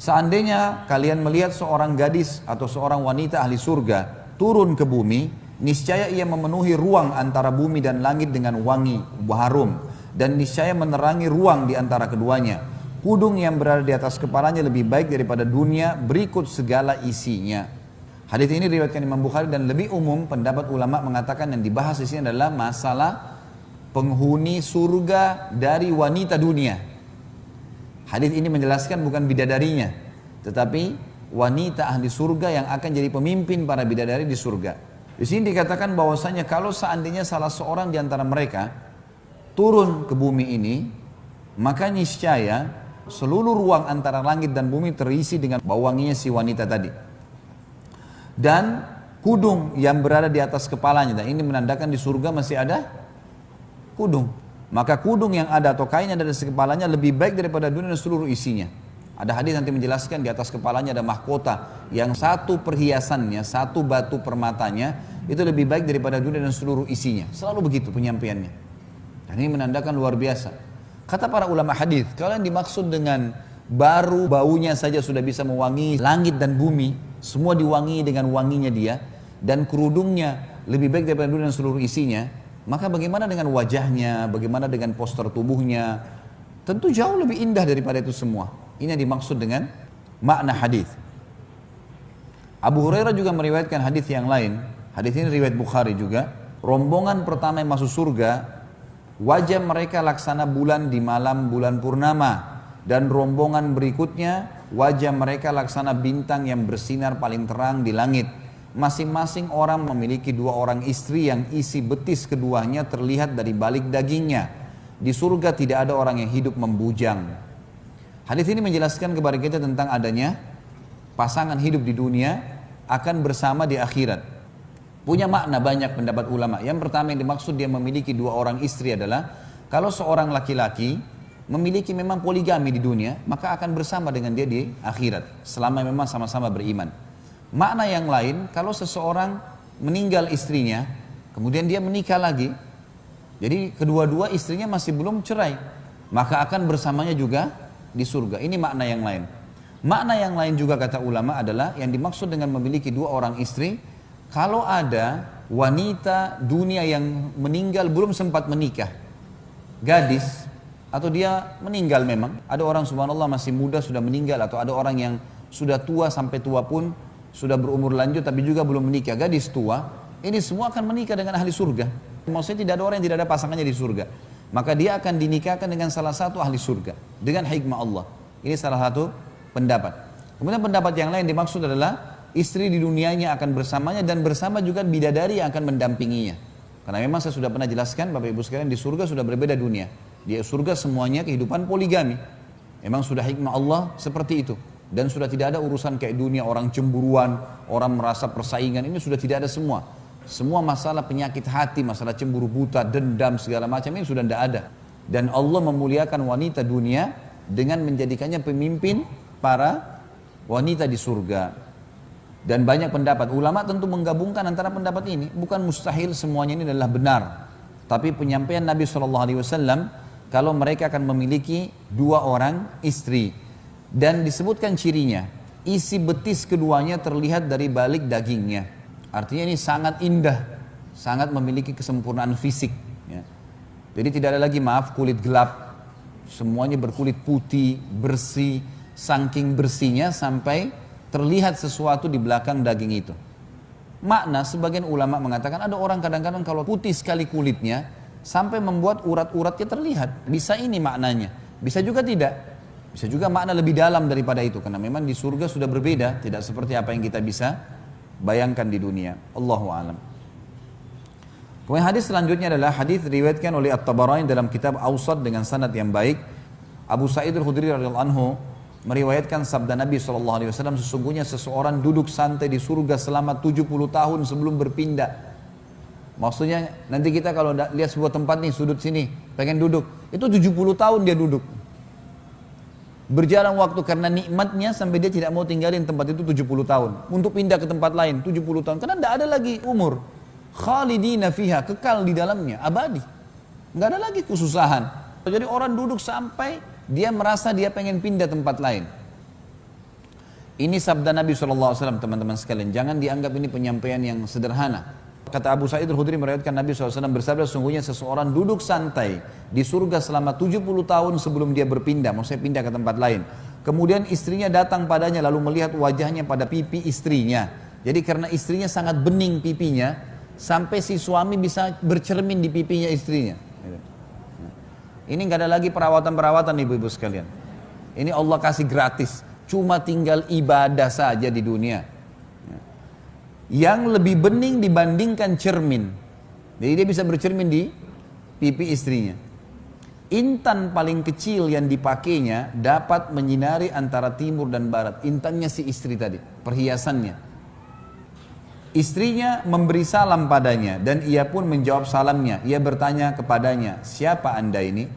Seandainya kalian melihat seorang gadis atau seorang wanita ahli surga turun ke bumi, niscaya ia memenuhi ruang antara bumi dan langit dengan wangi harum, dan niscaya menerangi ruang di antara keduanya. Kudung yang berada di atas kepalanya lebih baik daripada dunia berikut segala isinya. Hadis ini diriwayatkan Imam Bukhari, dan lebih umum pendapat ulama mengatakan yang dibahas di sini adalah masalah penghuni surga dari wanita dunia. Hadis ini menjelaskan bukan bidadarinya, tetapi wanita ahli surga yang akan jadi pemimpin para bidadari di surga. Di sini dikatakan bahwasanya kalau seandainya salah seorang di antara mereka turun ke bumi ini, maka niscaya seluruh ruang antara langit dan bumi terisi dengan bau wanginya si wanita tadi. Dan kudung yang berada di atas kepalanya, dan ini menandakan di surga masih ada kudung. Maka kudung yang ada atau kain yang ada di kepalanya lebih baik daripada dunia dan seluruh isinya. Ada hadis nanti menjelaskan di atas kepalanya ada mahkota yang satu perhiasannya, satu batu permatanya itu lebih baik daripada dunia dan seluruh isinya. Selalu begitu penyampaiannya. Dan ini menandakan luar biasa. Kata para ulama hadis, kalau yang dimaksud dengan baru baunya saja sudah bisa mewangi langit dan bumi, semua diwangi dengan wanginya dia, dan kerudungnya lebih baik daripada dunia dan seluruh isinya, maka bagaimana dengan wajahnya, bagaimana dengan postur tubuhnya? Tentu jauh lebih indah daripada itu semua. Ini yang dimaksud dengan makna hadis. Abu Hurairah juga meriwayatkan hadis yang lain. Hadis ini riwayat Bukhari juga. Rombongan pertama yang masuk surga, wajah mereka laksana bulan di malam bulan purnama, dan rombongan berikutnya wajah mereka laksana bintang yang bersinar paling terang di langit. Masing-masing orang memiliki 2 orang istri yang isi betis keduanya terlihat dari balik dagingnya. Di surga tidak ada orang yang hidup membujang. Hadis ini menjelaskan kepada kita tentang adanya pasangan hidup di dunia akan bersama di akhirat. Punya makna banyak pendapat ulama. Yang pertama yang dimaksud dia memiliki 2 orang istri adalah kalau seorang laki-laki memiliki memang poligami di dunia, maka akan bersama dengan dia di akhirat selama memang sama-sama beriman. Makna yang lain, kalau seseorang meninggal istrinya, kemudian dia menikah lagi, jadi kedua-dua istrinya masih belum cerai, maka akan bersamanya juga di surga. Ini makna yang lain. Makna yang lain juga kata ulama adalah yang dimaksud dengan memiliki 2 orang istri, kalau ada wanita dunia yang meninggal belum sempat menikah, gadis, atau dia meninggal memang, ada orang subhanallah masih muda sudah meninggal, atau ada orang yang sudah tua sampai tua pun, sudah berumur lanjut tapi juga belum menikah, gadis tua, ini semua akan menikah dengan ahli surga. Maksudnya tidak ada orang yang tidak ada pasangannya di surga. Maka dia akan dinikahkan dengan salah satu ahli surga dengan hikmah Allah. Ini salah satu pendapat. Kemudian pendapat yang lain dimaksud adalah istri di dunianya akan bersamanya, dan bersama juga bidadari yang akan mendampinginya. Karena memang saya sudah pernah jelaskan Bapak Ibu sekalian, di surga sudah berbeda dunia. Di surga semuanya kehidupan poligami. Memang sudah hikmah Allah seperti itu. Dan sudah tidak ada urusan kayak dunia orang cemburuan, orang merasa persaingan, ini sudah tidak ada semua. Semua masalah penyakit hati, masalah cemburu buta, dendam, segala macam ini sudah tidak ada. Dan Allah memuliakan wanita dunia dengan menjadikannya pemimpin para wanita di surga. Dan banyak pendapat, ulama tentu menggabungkan antara pendapat ini. Bukan mustahil semuanya ini adalah benar. Tapi penyampaian Nabi SAW, kalau mereka akan memiliki 2 orang istri, dan disebutkan cirinya, isi betis keduanya terlihat dari balik dagingnya. Artinya ini sangat indah, sangat memiliki kesempurnaan fisik. Ya. Jadi tidak ada lagi kulit gelap, semuanya berkulit putih, bersih, saking bersihnya sampai terlihat sesuatu di belakang daging itu. Makna sebagian ulama mengatakan ada orang kadang-kadang kalau putih sekali kulitnya sampai membuat urat-uratnya terlihat. Bisa ini maknanya, bisa juga tidak. Bisa juga makna lebih dalam daripada itu, karena memang di surga sudah berbeda, tidak seperti apa yang kita bisa bayangkan di dunia. Allahu a'lam. Kemudian hadis selanjutnya adalah hadis diriwayatkan oleh At-Tabarani dalam kitab Awsat dengan sanad yang baik. Abu Sa'id Al-Khudri radhiyallahu anhu meriwayatkan sabda Nabi SAW, sesungguhnya seseorang duduk santai di surga selama 70 tahun sebelum berpindah. Maksudnya nanti kita kalau lihat sebuah tempat nih, sudut sini, pengen duduk, itu 70 tahun dia duduk. Berjalan waktu karena nikmatnya sampai dia tidak mau tinggalin tempat itu 70 tahun. Untuk pindah ke tempat lain 70 tahun. Karena tidak ada lagi umur. Khalidina fiha, kekal di dalamnya, abadi. Nggak ada lagi kesusahan. Jadi orang duduk sampai dia merasa dia pengen pindah tempat lain. Ini sabda Nabi SAW, teman-teman sekalian. Jangan dianggap ini penyampaian yang sederhana. Kata Abu Sa'id Al-Khudri meriwayatkan Nabi SAW bersabda, sungguhnya seseorang duduk santai di surga selama 70 tahun sebelum dia berpindah, maksudnya pindah ke tempat lain. Kemudian istrinya datang padanya lalu melihat wajahnya pada pipi istrinya. Jadi karena istrinya sangat bening pipinya, sampai si suami bisa bercermin di pipinya istrinya. Ini nggak ada lagi perawatan-perawatan ibu-ibu sekalian. Ini Allah kasih gratis. Cuma tinggal ibadah saja di dunia. Yang lebih bening dibandingkan cermin. Jadi dia bisa bercermin di pipi istrinya. Intan paling kecil yang dipakainya dapat menyinari antara timur dan barat. Intannya si istri tadi, perhiasannya. Istrinya memberi salam padanya dan ia pun menjawab salamnya. Ia bertanya kepadanya, siapa anda ini?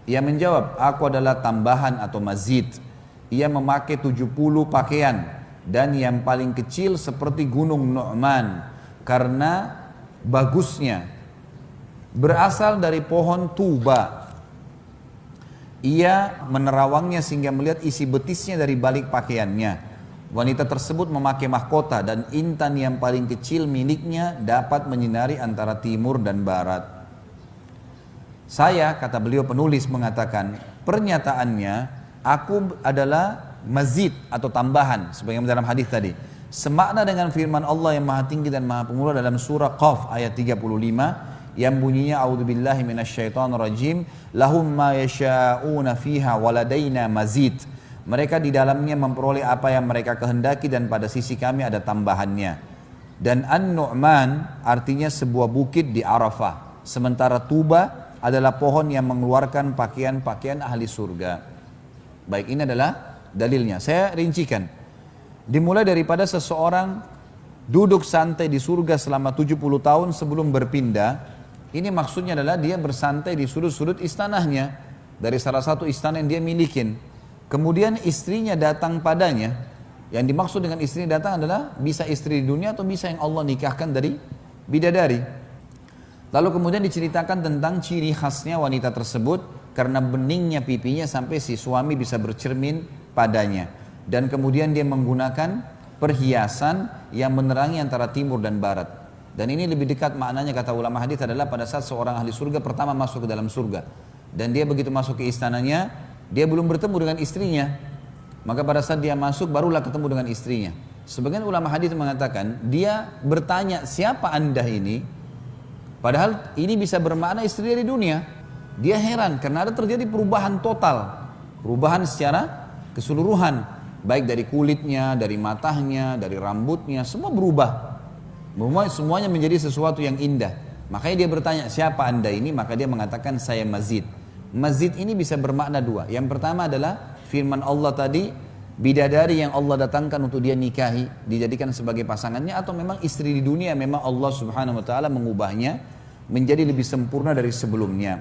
Ia menjawab, aku adalah tambahan atau mazid. Ia memakai 70 pakaian dan yang paling kecil seperti gunung Nu'man karena bagusnya. Berasal dari pohon tuba. Ia menerawangnya sehingga melihat isi betisnya dari balik pakaiannya. Wanita tersebut memakai mahkota dan intan yang paling kecil miliknya dapat menyinari antara timur dan barat. Saya, kata beliau penulis mengatakan, pernyataannya aku adalah mazid atau tambahan sebagaimana dalam hadis tadi. Semakna dengan firman Allah yang Maha Tinggi dan Maha Pemurah dalam surah Qaf ayat 35 yang bunyinya a'udzubillahi minasyaitonirrajim lahum ma yasha'una fiha waladaina mazid. Mereka di dalamnya memperoleh apa yang mereka kehendaki dan pada sisi kami ada tambahannya. Dan An-Nu'man artinya sebuah bukit di Arafah. Sementara Tuba adalah pohon yang mengeluarkan pakaian-pakaian ahli surga. Baik, ini adalah dalilnya. Saya rincikan. Dimulai daripada seseorang duduk santai di surga selama 70 tahun sebelum berpindah. Ini maksudnya adalah dia bersantai di sudut-sudut istanahnya. Dari salah satu istana yang dia milikin. Kemudian istrinya datang padanya. Yang dimaksud dengan istrinya datang adalah bisa istri di dunia atau bisa yang Allah nikahkan dari bidadari. Lalu kemudian diceritakan tentang ciri khasnya wanita tersebut karena beningnya pipinya sampai si suami bisa bercermin padanya. Dan kemudian dia menggunakan perhiasan yang menerangi antara timur dan barat. Dan ini lebih dekat maknanya kata ulama hadis adalah pada saat seorang ahli surga pertama masuk ke dalam surga. Dan dia begitu masuk ke istananya, dia belum bertemu dengan istrinya. Maka pada saat dia masuk barulah ketemu dengan istrinya. Sebagian ulama hadis mengatakan dia bertanya siapa anda ini? Padahal ini bisa bermakna istri di dunia. Dia heran karena ada terjadi perubahan total. Perubahan secara keseluruhan. Baik dari kulitnya, dari matanya, dari rambutnya, semua berubah. Semuanya menjadi sesuatu yang indah. Makanya dia bertanya siapa anda ini? Maka dia mengatakan saya mazid. Mazid ini bisa bermakna dua. Yang pertama adalah firman Allah tadi, bidadari yang Allah datangkan untuk dia nikahi, dijadikan sebagai pasangannya, atau memang istri di dunia memang Allah subhanahu wa ta'ala mengubahnya menjadi lebih sempurna dari sebelumnya.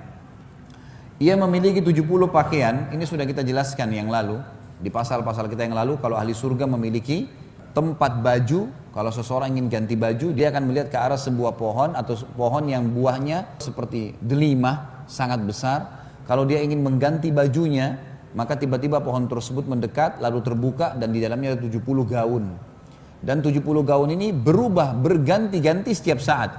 Ia memiliki 70 pakaian, ini sudah kita jelaskan yang lalu, di pasal-pasal kita yang lalu, kalau ahli surga memiliki tempat baju, kalau seseorang ingin ganti baju, dia akan melihat ke arah sebuah pohon, atau pohon yang buahnya seperti delima, sangat besar. Kalau dia ingin mengganti bajunya, maka tiba-tiba pohon tersebut mendekat, lalu terbuka, dan di dalamnya ada 70 gaun. Dan 70 gaun ini berubah, berganti-ganti setiap saat.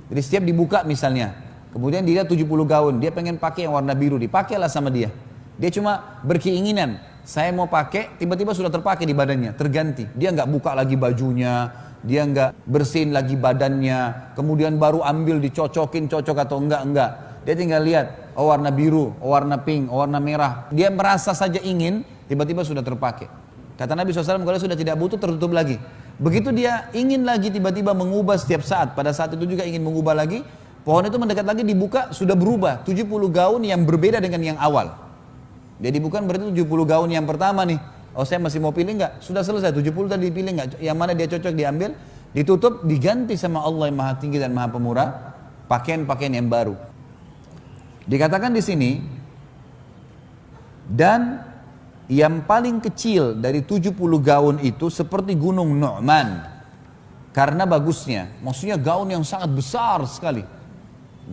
Jadi setiap dibuka misalnya, kemudian dia 70 gaun, dia pengen pakai yang warna biru, dipakailah sama dia. Dia cuma berkeinginan, saya mau pakai, tiba-tiba sudah terpakai di badannya, terganti. Dia nggak buka lagi bajunya, dia nggak bersihin lagi badannya, kemudian baru ambil dicocokin, cocok atau enggak. Dia tinggal lihat, oh warna biru, oh warna pink, oh warna merah. Dia merasa saja ingin, tiba-tiba sudah terpakai. Kata Nabi SAW, kalau sudah tidak butuh tertutup lagi. Begitu dia ingin lagi tiba-tiba mengubah setiap saat, pada saat itu juga ingin mengubah lagi, pohon itu mendekat lagi dibuka, sudah berubah 70 gaun yang berbeda dengan yang awal. Jadi bukan berarti 70 gaun yang pertama nih, oh saya masih mau pilih enggak? Sudah selesai, 70 tadi dipilih enggak? Yang mana dia cocok diambil, ditutup, diganti sama Allah yang Maha Tinggi dan Maha Pemurah, pakaian-pakaian yang baru. Dikatakan di sini, dan yang paling kecil dari 70 gaun itu seperti gunung Nu'man karena bagusnya, maksudnya gaun yang sangat besar sekali,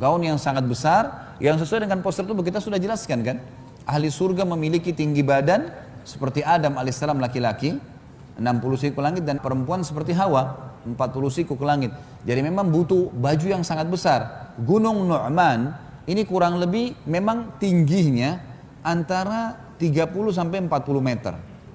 gaun yang sangat besar yang sesuai dengan poster itu kita sudah jelaskan kan. Ahli surga memiliki tinggi badan seperti Adam alaihissalam laki-laki, 60 siku ke langit, dan perempuan seperti Hawa 40 siku ke langit. Jadi memang butuh baju yang sangat besar. Gunung Nu'man ini kurang lebih memang tingginya antara 30 sampai 40 meter.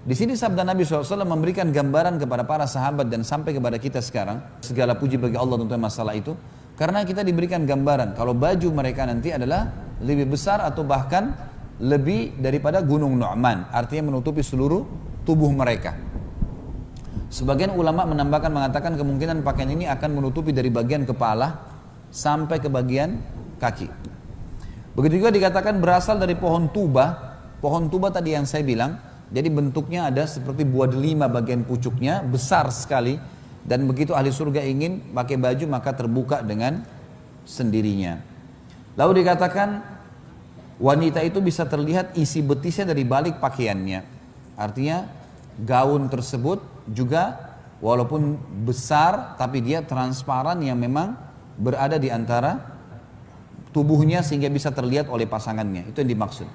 Di sini sabda Nabi SAW memberikan gambaran kepada para sahabat dan sampai kepada kita sekarang. Segala puji bagi Allah tentang masalah itu. Karena kita diberikan gambaran kalau baju mereka nanti adalah lebih besar atau bahkan lebih daripada gunung Nu'man. Artinya menutupi seluruh tubuh mereka. Sebagian ulama menambahkan mengatakan kemungkinan pakaian ini akan menutupi dari bagian kepala sampai ke bagian kaki. Begitu juga dikatakan berasal dari pohon tuba. Pohon tuba tadi yang saya bilang, jadi bentuknya ada seperti buah delima bagian pucuknya, besar sekali. Dan begitu ahli surga ingin pakai baju maka terbuka dengan sendirinya. Lalu dikatakan wanita itu bisa terlihat isi betisnya dari balik pakaiannya. Artinya gaun tersebut juga walaupun besar tapi dia transparan yang memang berada di antara tubuhnya sehingga bisa terlihat oleh pasangannya. Itu yang dimaksud.